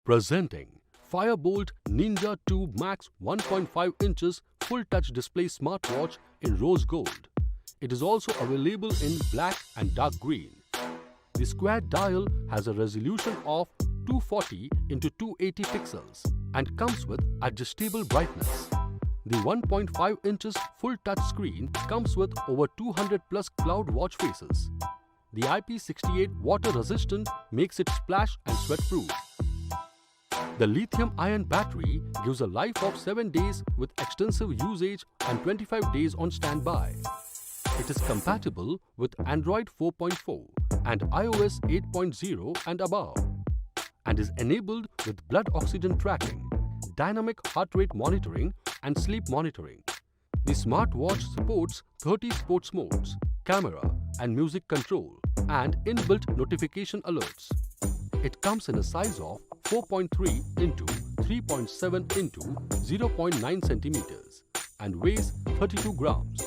Presenting Boltt Ninja 2 Max 1.5 inches full touch display smartwatch in rose gold. It is also available in black and dark green. The square dial has a resolution of 240 x 280 pixels and comes with adjustable brightness. The 1.5 inches full touch screen comes with over 200 plus cloud watch faces. The IP68 water resistant makes it splash and sweat proof. The lithium-ion battery gives a life of 7 days with extensive usage and 25 days on standby. It is compatible with Android 4.4 and iOS 8.0 and above, and is enabled with blood oxygen tracking, dynamic heart rate monitoring and sleep monitoring. The smartwatch supports 30 sports modes, camera and music control, and inbuilt notification alerts. It comes in a size of 4.3 into 3.7 into 0.9 centimeters and weighs 32 grams.